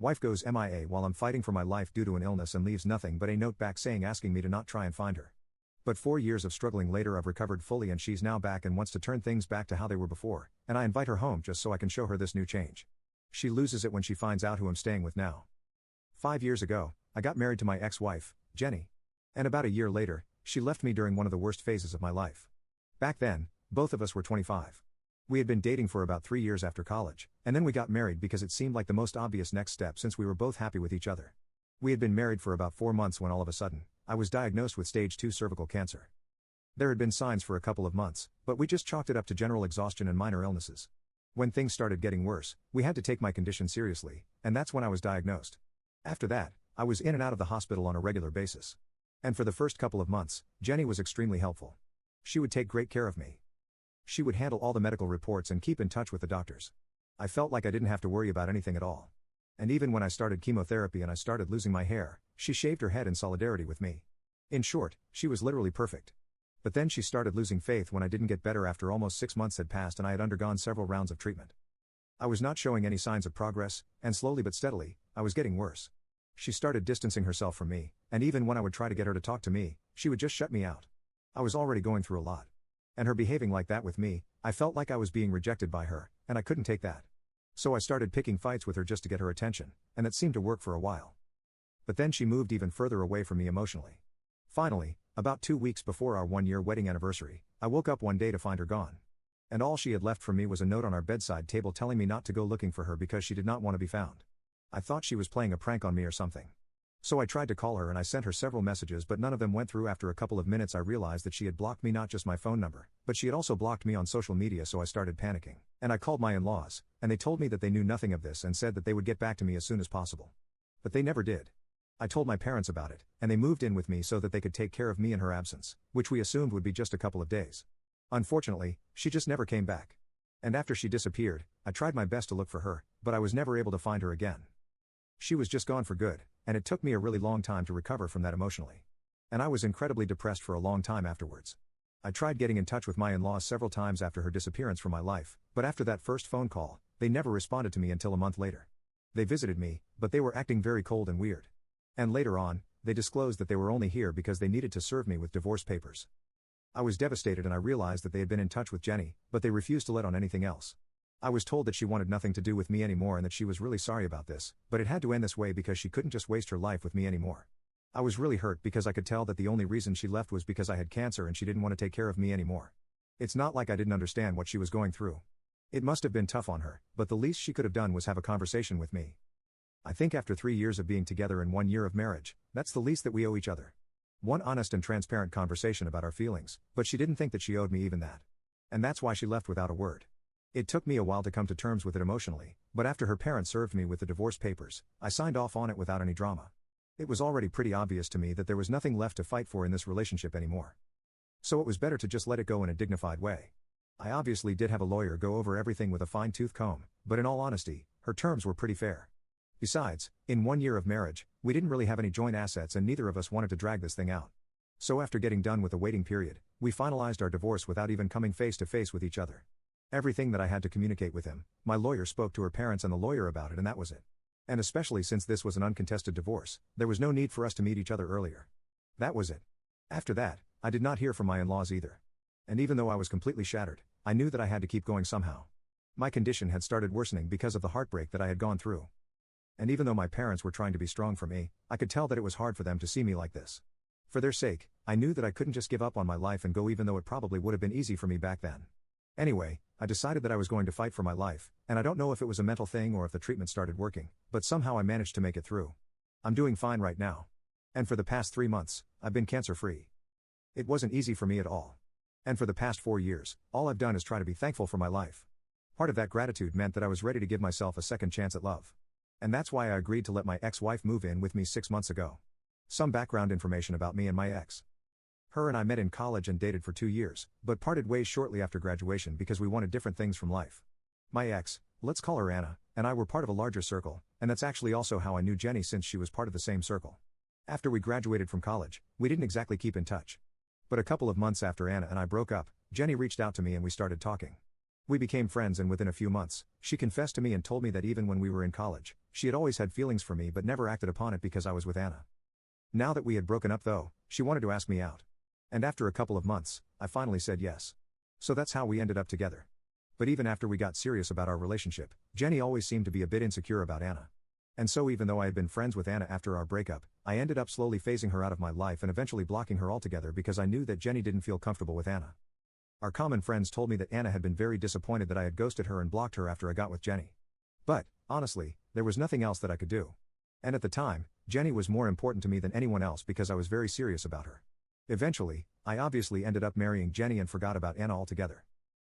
Wife goes MIA while I'm fighting for my life due to an illness and leaves nothing but a note back saying asking me to not try and find her. But 4 years of struggling later I've recovered fully and she's now back and wants to turn things back to how they were before, and I invite her home just so I can show her this new change. She loses it when she finds out who I'm staying with now. 5 years ago, I got married to my ex-wife, Jenny. And about a year later, she left me during one of the worst phases of my life. Back then, both of us were 25. We had been dating for about 3 years after college, and then we got married because it seemed like the most obvious next step since we were both happy with each other. We had been married for about 4 months when all of a sudden, I was diagnosed with stage 2 cervical cancer. There had been signs for a couple of months, but we just chalked it up to general exhaustion and minor illnesses. When things started getting worse, we had to take my condition seriously, and that's when I was diagnosed. After that, I was in and out of the hospital on a regular basis. And for the first couple of months, Jenny was extremely helpful. She would take great care of me. She would handle all the medical reports and keep in touch with the doctors. I felt like I didn't have to worry about anything at all. And even when I started chemotherapy and I started losing my hair, she shaved her head in solidarity with me. In short, she was literally perfect. But then she started losing faith when I didn't get better after almost 6 months had passed and I had undergone several rounds of treatment. I was not showing any signs of progress, and slowly but steadily, I was getting worse. She started distancing herself from me, and even when I would try to get her to talk to me, she would just shut me out. I was already going through a lot. And her behaving like that with me, I felt like I was being rejected by her, and I couldn't take that. So I started picking fights with her just to get her attention, and that seemed to work for a while. But then she moved even further away from me emotionally. Finally, about 2 weeks before our 1-year wedding anniversary, I woke up one day to find her gone. And all she had left for me was a note on our bedside table telling me not to go looking for her because she did not want to be found. I thought she was playing a prank on me or something. So I tried to call her and I sent her several messages but none of them went through. After a couple of minutes I realized that she had blocked me, not just my phone number, but she had also blocked me on social media, so I started panicking. And I called my in-laws, and they told me that they knew nothing of this and said that they would get back to me as soon as possible. But they never did. I told my parents about it, and they moved in with me so that they could take care of me in her absence, which we assumed would be just a couple of days. Unfortunately, she just never came back. And after she disappeared, I tried my best to look for her, but I was never able to find her again. She was just gone for good, and it took me a really long time to recover from that emotionally. And I was incredibly depressed for a long time afterwards. I tried getting in touch with my in-laws several times after her disappearance from my life, but after that first phone call, they never responded to me until a month later. They visited me, but they were acting very cold and weird. And later on, they disclosed that they were only here because they needed to serve me with divorce papers. I was devastated and I realized that they had been in touch with Jenny, but they refused to let on anything else. I was told that she wanted nothing to do with me anymore and that she was really sorry about this, but it had to end this way because she couldn't just waste her life with me anymore. I was really hurt because I could tell that the only reason she left was because I had cancer and she didn't want to take care of me anymore. It's not like I didn't understand what she was going through. It must have been tough on her, but the least she could have done was have a conversation with me. I think after 3 years of being together and 1 year of marriage, that's the least that we owe each other. One honest and transparent conversation about our feelings, but she didn't think that she owed me even that. And that's why she left without a word. It took me a while to come to terms with it emotionally, but after her parents served me with the divorce papers, I signed off on it without any drama. It was already pretty obvious to me that there was nothing left to fight for in this relationship anymore. So it was better to just let it go in a dignified way. I obviously did have a lawyer go over everything with a fine-tooth comb, but in all honesty, her terms were pretty fair. Besides, in 1 year of marriage, we didn't really have any joint assets and neither of us wanted to drag this thing out. So after getting done with the waiting period, we finalized our divorce without even coming face to face with each other. Everything that I had to communicate with him, my lawyer spoke to her parents and the lawyer about it and that was it. And especially since this was an uncontested divorce, there was no need for us to meet each other earlier. That was it. After that, I did not hear from my in-laws either. And even though I was completely shattered, I knew that I had to keep going somehow. My condition had started worsening because of the heartbreak that I had gone through. And even though my parents were trying to be strong for me, I could tell that it was hard for them to see me like this. For their sake, I knew that I couldn't just give up on my life and go, even though it probably would have been easy for me back then. Anyway, I decided that I was going to fight for my life, and I don't know if it was a mental thing or if the treatment started working, but somehow I managed to make it through. I'm doing fine right now. And for the past 3 months, I've been cancer-free. It wasn't easy for me at all. And for the past 4 years, all I've done is try to be thankful for my life. Part of that gratitude meant that I was ready to give myself a second chance at love. And that's why I agreed to let my ex-wife move in with me 6 months ago. Some background information about me and my ex. Her and I met in college and dated for 2 years, but parted ways shortly after graduation because we wanted different things from life. My ex, let's call her Anna, and I were part of a larger circle, and that's actually also how I knew Jenny since she was part of the same circle. After we graduated from college, we didn't exactly keep in touch. But a couple of months after Anna and I broke up, Jenny reached out to me and we started talking. We became friends, and within a few months, she confessed to me and told me that even when we were in college, she had always had feelings for me but never acted upon it because I was with Anna. Now that we had broken up though, she wanted to ask me out. And after a couple of months, I finally said yes. So that's how we ended up together. But even after we got serious about our relationship, Jenny always seemed to be a bit insecure about Anna. And so even though I had been friends with Anna after our breakup, I ended up slowly phasing her out of my life and eventually blocking her altogether because I knew that Jenny didn't feel comfortable with Anna. Our common friends told me that Anna had been very disappointed that I had ghosted her and blocked her after I got with Jenny. But, honestly, there was nothing else that I could do. And at the time, Jenny was more important to me than anyone else because I was very serious about her. Eventually, I obviously ended up marrying Jenny and forgot about Anna altogether.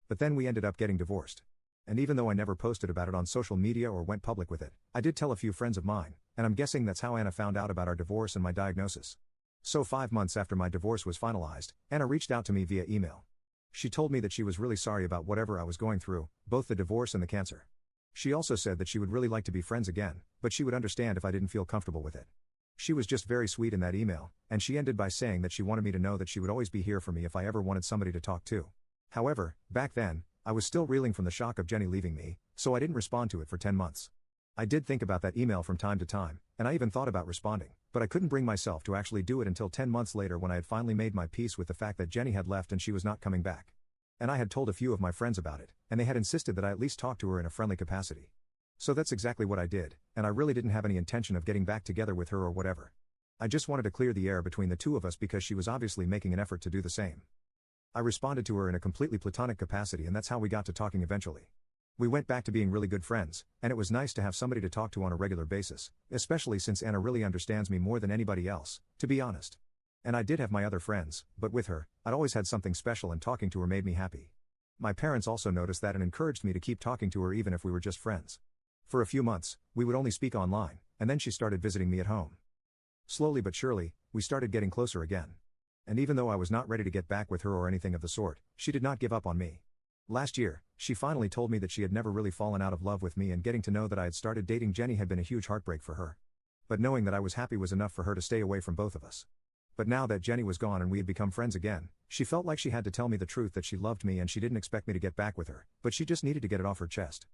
But then we ended up getting divorced. And even though I never posted about it on social media or went public with it, I did tell a few friends of mine, and I'm guessing that's how Anna found out about our divorce and my diagnosis. So 5 months after my divorce was finalized, Anna reached out to me via email. She told me that she was really sorry about whatever I was going through, both the divorce and the cancer. She also said that she would really like to be friends again, but she would understand if I didn't feel comfortable with it. She was just very sweet in that email, and she ended by saying that she wanted me to know that she would always be here for me if I ever wanted somebody to talk to. However, back then, I was still reeling from the shock of Jenny leaving me, so I didn't respond to it for 10 months. I did think about that email from time to time, and I even thought about responding, but I couldn't bring myself to actually do it until 10 months later when I had finally made my peace with the fact that Jenny had left and she was not coming back. And I had told a few of my friends about it, and they had insisted that I at least talk to her in a friendly capacity. So that's exactly what I did, and I really didn't have any intention of getting back together with her or whatever. I just wanted to clear the air between the two of us because she was obviously making an effort to do the same. I responded to her in a completely platonic capacity, and that's how we got to talking eventually. We went back to being really good friends, and it was nice to have somebody to talk to on a regular basis, especially since Anna really understands me more than anybody else, to be honest. And I did have my other friends, but with her, I'd always had something special, and talking to her made me happy. My parents also noticed that and encouraged me to keep talking to her even if we were just friends. For a few months, we would only speak online, and then she started visiting me at home. Slowly but surely, we started getting closer again. And even though I was not ready to get back with her or anything of the sort, she did not give up on me. Last year, she finally told me that she had never really fallen out of love with me, and getting to know that I had started dating Jenny had been a huge heartbreak for her. But knowing that I was happy was enough for her to stay away from both of us. But now that Jenny was gone and we had become friends again, she felt like she had to tell me the truth that she loved me and she didn't expect me to get back with her, but she just needed to get it off her chest.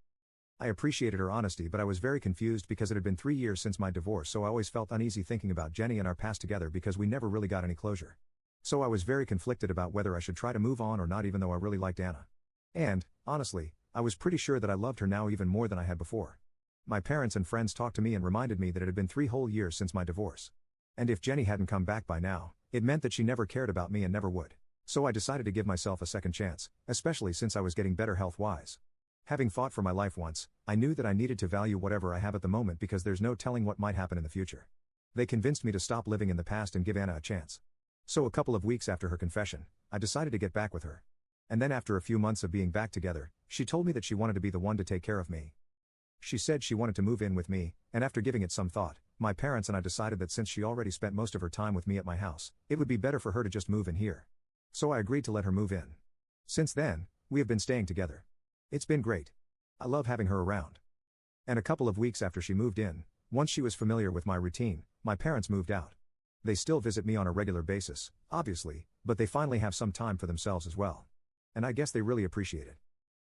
I appreciated her honesty, but I was very confused because it had been 3 years since my divorce, so I always felt uneasy thinking about Jenny and our past together because we never really got any closure. So I was very conflicted about whether I should try to move on or not, even though I really liked Anna. And, honestly, I was pretty sure that I loved her now even more than I had before. My parents and friends talked to me and reminded me that it had been 3 whole years since my divorce. And if Jenny hadn't come back by now, it meant that she never cared about me and never would. So I decided to give myself a second chance, especially since I was getting better health-wise. Having fought for my life once, I knew that I needed to value whatever I have at the moment because there's no telling what might happen in the future. They convinced me to stop living in the past and give Anna a chance. So a couple of weeks after her confession, I decided to get back with her. And then after a few months of being back together, she told me that she wanted to be the one to take care of me. She said she wanted to move in with me, and after giving it some thought, my parents and I decided that since she already spent most of her time with me at my house, it would be better for her to just move in here. So I agreed to let her move in. Since then, we have been staying together. It's been great. I love having her around. And a couple of weeks after she moved in, once she was familiar with my routine, my parents moved out. They still visit me on a regular basis, obviously, but they finally have some time for themselves as well. And I guess they really appreciate it.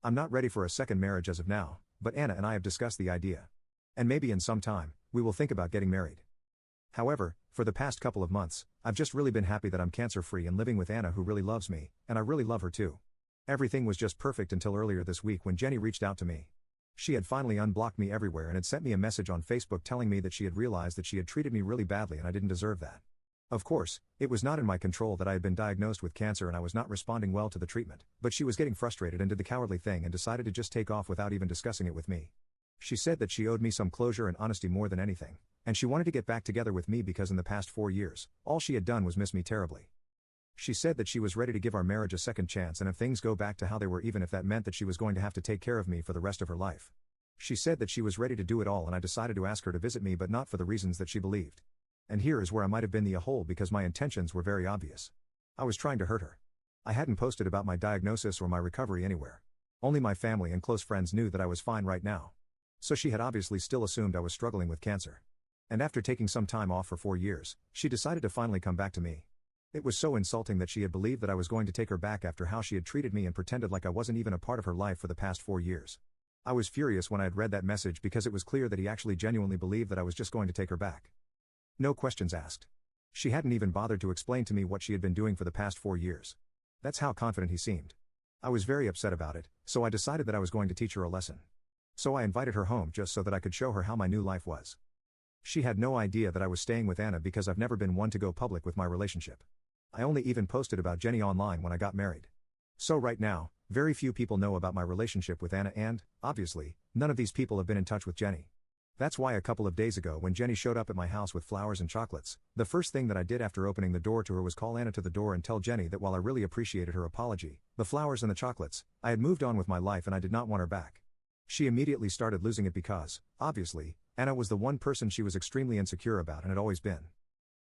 I'm not ready for a second marriage as of now, but Anna and I have discussed the idea. And maybe in some time, we will think about getting married. However, for the past couple of months, I've just really been happy that I'm cancer-free and living with Anna, who really loves me, and I really love her too. Everything was just perfect until earlier this week when Jenny reached out to me. She had finally unblocked me everywhere and had sent me a message on Facebook telling me that she had realized that she had treated me really badly and I didn't deserve that. Of course, it was not in my control that I had been diagnosed with cancer and I was not responding well to the treatment, but she was getting frustrated and did the cowardly thing and decided to just take off without even discussing it with me. She said that she owed me some closure and honesty more than anything, and she wanted to get back together with me because in the past 4 years, all she had done was miss me terribly. She said that she was ready to give our marriage a second chance, and if things go back to how they were, even if that meant that she was going to have to take care of me for the rest of her life. She said that she was ready to do it all, and I decided to ask her to visit me, but not for the reasons that she believed. And here is where I might have been the a-hole because my intentions were very obvious. I was trying to hurt her. I hadn't posted about my diagnosis or my recovery anywhere. Only my family and close friends knew that I was fine right now. So she had obviously still assumed I was struggling with cancer. And after taking some time off for 4 years, she decided to finally come back to me. It was so insulting that she had believed that I was going to take her back after how she had treated me and pretended like I wasn't even a part of her life for the past 4 years. I was furious when I had read that message because it was clear that he actually genuinely believed that I was just going to take her back. No questions asked. She hadn't even bothered to explain to me what she had been doing for the past 4 years. That's how confident he seemed. I was very upset about it, so I decided that I was going to teach her a lesson. So I invited her home just so that I could show her how my new life was. She had no idea that I was staying with Anna because I've never been one to go public with my relationship. I only even posted about Jenny online when I got married. So right now, very few people know about my relationship with Anna and, obviously, none of these people have been in touch with Jenny. That's why a couple of days ago when Jenny showed up at my house with flowers and chocolates, the first thing that I did after opening the door to her was call Anna to the door and tell Jenny that while I really appreciated her apology, the flowers and the chocolates, I had moved on with my life and I did not want her back. She immediately started losing it because, obviously, Anna was the one person she was extremely insecure about and had always been.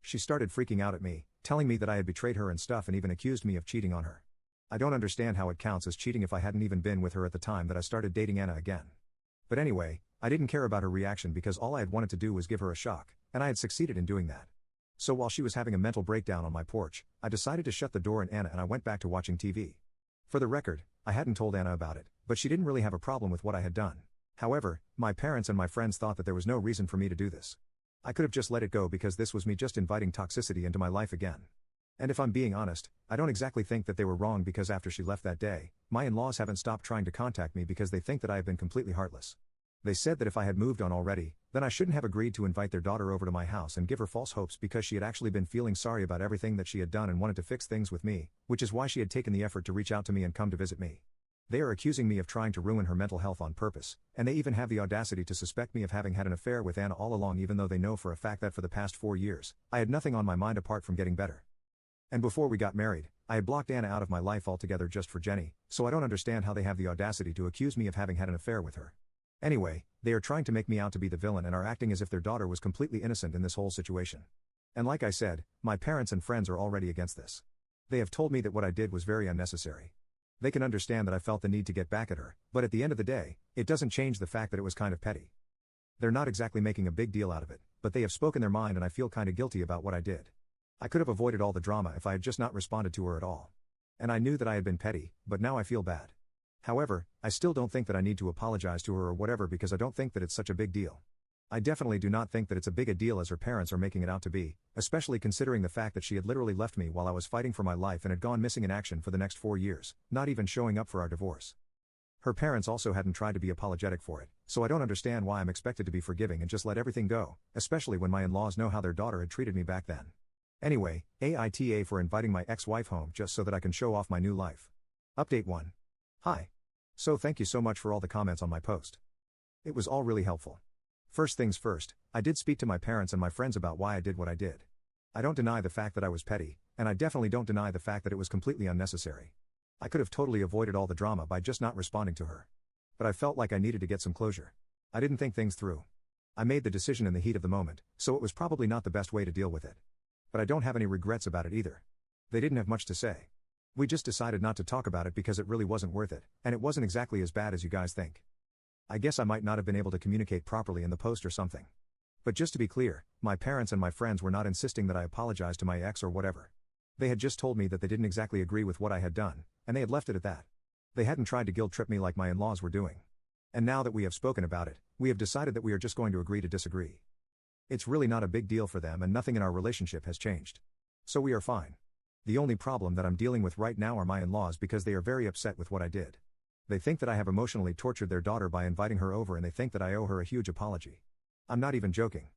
She started freaking out at me, telling me that I had betrayed her and stuff and even accused me of cheating on her. I don't understand how it counts as cheating if I hadn't even been with her at the time that I started dating Anna again. But anyway, I didn't care about her reaction because all I had wanted to do was give her a shock, and I had succeeded in doing that. So while she was having a mental breakdown on my porch, I decided to shut the door on Anna and I went back to watching TV. For the record, I hadn't told Anna about it, but she didn't really have a problem with what I had done. However, my parents and my friends thought that there was no reason for me to do this. I could have just let it go because this was me just inviting toxicity into my life again. And if I'm being honest, I don't exactly think that they were wrong because after she left that day, my in-laws haven't stopped trying to contact me because they think that I have been completely heartless. They said that if I had moved on already, then I shouldn't have agreed to invite their daughter over to my house and give her false hopes because she had actually been feeling sorry about everything that she had done and wanted to fix things with me, which is why she had taken the effort to reach out to me and come to visit me. They are accusing me of trying to ruin her mental health on purpose, and they even have the audacity to suspect me of having had an affair with Anna all along even though they know for a fact that for the past 4 years, I had nothing on my mind apart from getting better. And before we got married, I had blocked Anna out of my life altogether just for Jenny, so I don't understand how they have the audacity to accuse me of having had an affair with her. Anyway, they are trying to make me out to be the villain and are acting as if their daughter was completely innocent in this whole situation. And like I said, my parents and friends are already against this. They have told me that what I did was very unnecessary. They can understand that I felt the need to get back at her, but at the end of the day, it doesn't change the fact that it was kind of petty. They're not exactly making a big deal out of it, but they have spoken their mind and I feel kinda guilty about what I did. I could have avoided all the drama if I had just not responded to her at all. And I knew that I had been petty, but now I feel bad. However, I still don't think that I need to apologize to her or whatever because I don't think that it's such a big deal. I definitely do not think that it's a big a deal as her parents are making it out to be, especially considering the fact that she had literally left me while I was fighting for my life and had gone missing in action for the next 4 years, not even showing up for our divorce. Her parents also hadn't tried to be apologetic for it, so I don't understand why I'm expected to be forgiving and just let everything go, especially when my in-laws know how their daughter had treated me back then. Anyway, AITA for inviting my ex-wife home just so that I can show off my new life. Update 1. Hi. So thank you so much for all the comments on my post. It was all really helpful. First things first, I did speak to my parents and my friends about why I did what I did. I don't deny the fact that I was petty, and I definitely don't deny the fact that it was completely unnecessary. I could have totally avoided all the drama by just not responding to her. But I felt like I needed to get some closure. I didn't think things through. I made the decision in the heat of the moment, so it was probably not the best way to deal with it. But I don't have any regrets about it either. They didn't have much to say. We just decided not to talk about it because it really wasn't worth it, and it wasn't exactly as bad as you guys think. I guess I might not have been able to communicate properly in the post or something. But just to be clear, my parents and my friends were not insisting that I apologize to my ex or whatever. They had just told me that they didn't exactly agree with what I had done, and they had left it at that. They hadn't tried to guilt trip me like my in-laws were doing. And now that we have spoken about it, we have decided that we are just going to agree to disagree. It's really not a big deal for them and nothing in our relationship has changed. So we are fine. The only problem that I'm dealing with right now are my in-laws because they are very upset with what I did. They think that I have emotionally tortured their daughter by inviting her over and they think that I owe her a huge apology. I'm not even joking.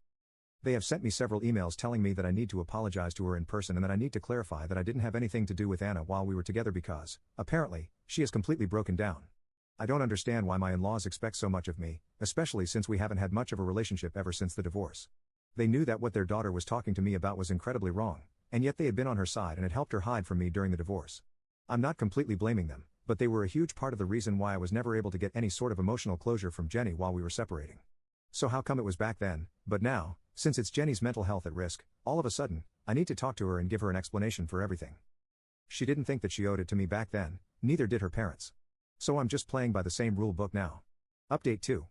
They have sent me several emails telling me that I need to apologize to her in person and that I need to clarify that I didn't have anything to do with Anna while we were together because, apparently, she has completely broken down. I don't understand why my in-laws expect so much of me, especially since we haven't had much of a relationship ever since the divorce. They knew that what their daughter was talking to me about was incredibly wrong, and yet they had been on her side and had helped her hide from me during the divorce. I'm not completely blaming them, but they were a huge part of the reason why I was never able to get any sort of emotional closure from Jenny while we were separating. So how come it was back then, but now, since it's Jenny's mental health at risk, all of a sudden, I need to talk to her and give her an explanation for everything. She didn't think that she owed it to me back then, neither did her parents. So I'm just playing by the same rule book now. Update 2.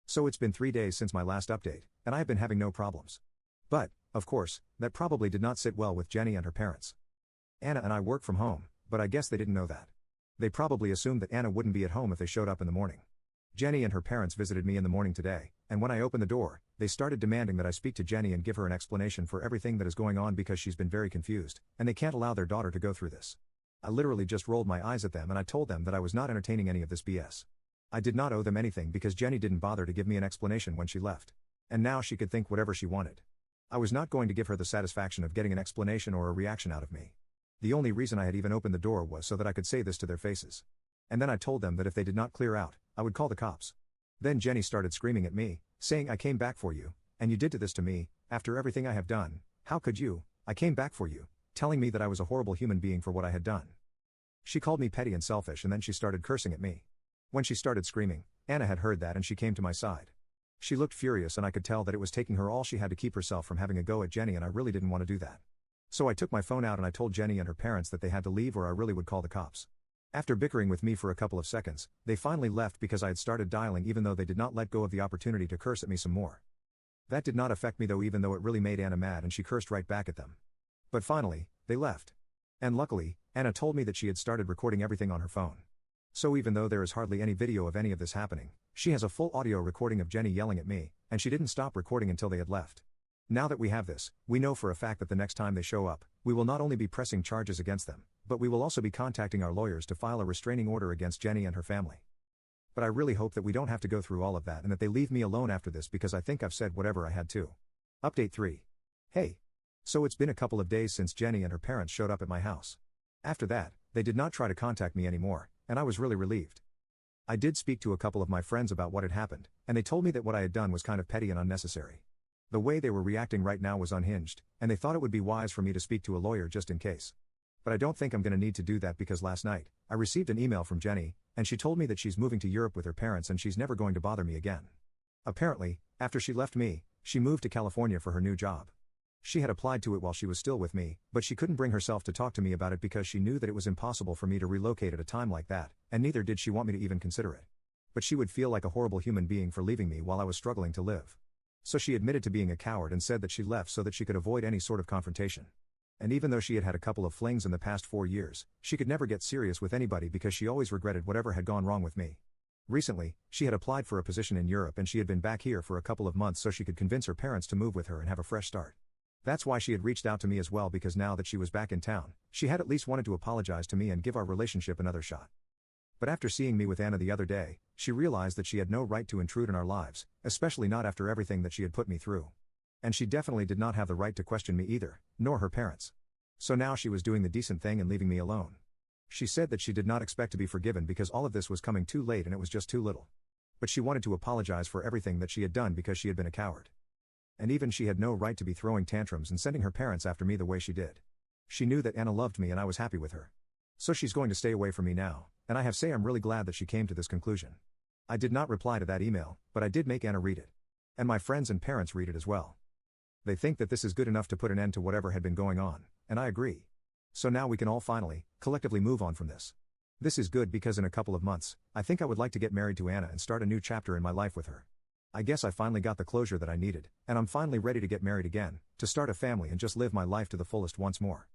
So it's been 3 days since my last update, and I have been having no problems. But, of course, that probably did not sit well with Jenny and her parents. Anna and I work from home, but I guess they didn't know that. They probably assumed that Anna wouldn't be at home if they showed up in the morning. Jenny and her parents visited me in the morning today, and when I opened the door, they started demanding that I speak to Jenny and give her an explanation for everything that is going on because she's been very confused, and they can't allow their daughter to go through this. I literally just rolled my eyes at them and I told them that I was not entertaining any of this BS. I did not owe them anything because Jenny didn't bother to give me an explanation when she left. And now she could think whatever she wanted. I was not going to give her the satisfaction of getting an explanation or a reaction out of me. The only reason I had even opened the door was so that I could say this to their faces. And then I told them that if they did not clear out, I would call the cops. Then Jenny started screaming at me, saying I came back for you, and you did this to me, after everything I have done, how could you, I came back for you, telling me that I was a horrible human being for what I had done. She called me petty and selfish and then she started cursing at me. When she started screaming, Anna had heard that and she came to my side. She looked furious and I could tell that it was taking her all she had to keep herself from having a go at Jenny and I really didn't want to do that. So I took my phone out and I told Jenny and her parents that they had to leave or I really would call the cops. After bickering with me for a couple of seconds, they finally left because I had started dialing even though they did not let go of the opportunity to curse at me some more. That did not affect me though even though it really made Anna mad and she cursed right back at them. But finally, they left. And luckily, Anna told me that she had started recording everything on her phone. So even though there is hardly any video of any of this happening, she has a full audio recording of Jenny yelling at me, and she didn't stop recording until they had left. Now that we have this, we know for a fact that the next time they show up, we will not only be pressing charges against them, but we will also be contacting our lawyers to file a restraining order against Jenny and her family. But I really hope that we don't have to go through all of that and that they leave me alone after this because I think I've said whatever I had to. Update 3. Hey. So it's been a couple of days since Jenny and her parents showed up at my house. After that, they did not try to contact me anymore, and I was really relieved. I did speak to a couple of my friends about what had happened, and they told me that what I had done was kind of petty and unnecessary. The way they were reacting right now was unhinged, and they thought it would be wise for me to speak to a lawyer just in case. But I don't think I'm going to need to do that because last night, I received an email from Jenny, and she told me that she's moving to Europe with her parents and she's never going to bother me again. Apparently, after she left me, she moved to California for her new job. She had applied to it while she was still with me, but she couldn't bring herself to talk to me about it because she knew that it was impossible for me to relocate at a time like that, and neither did she want me to even consider it. But she would feel like a horrible human being for leaving me while I was struggling to live. So she admitted to being a coward and said that she left so that she could avoid any sort of confrontation. And even though she had had a couple of flings in the past 4 years, she could never get serious with anybody because she always regretted whatever had gone wrong with me. Recently, she had applied for a position in Europe and she had been back here for a couple of months so she could convince her parents to move with her and have a fresh start. That's why she had reached out to me as well because now that she was back in town, she had at least wanted to apologize to me and give our relationship another shot. But after seeing me with Anna the other day, she realized that she had no right to intrude in our lives, especially not after everything that she had put me through. And she definitely did not have the right to question me either, nor her parents. So now she was doing the decent thing and leaving me alone. She said that she did not expect to be forgiven because all of this was coming too late and it was just too little. But she wanted to apologize for everything that she had done because she had been a coward. And even she had no right to be throwing tantrums and sending her parents after me the way she did. She knew that Anna loved me and I was happy with her. So she's going to stay away from me now, and I have to say I'm really glad that she came to this conclusion. I did not reply to that email, but I did make Anna read it. And my friends and parents read it as well. They think that this is good enough to put an end to whatever had been going on, and I agree. So now we can all finally, collectively move on from this. This is good because in a couple of months, I think I would like to get married to Anna and start a new chapter in my life with her. I guess I finally got the closure that I needed, and I'm finally ready to get married again, to start a family and just live my life to the fullest once more.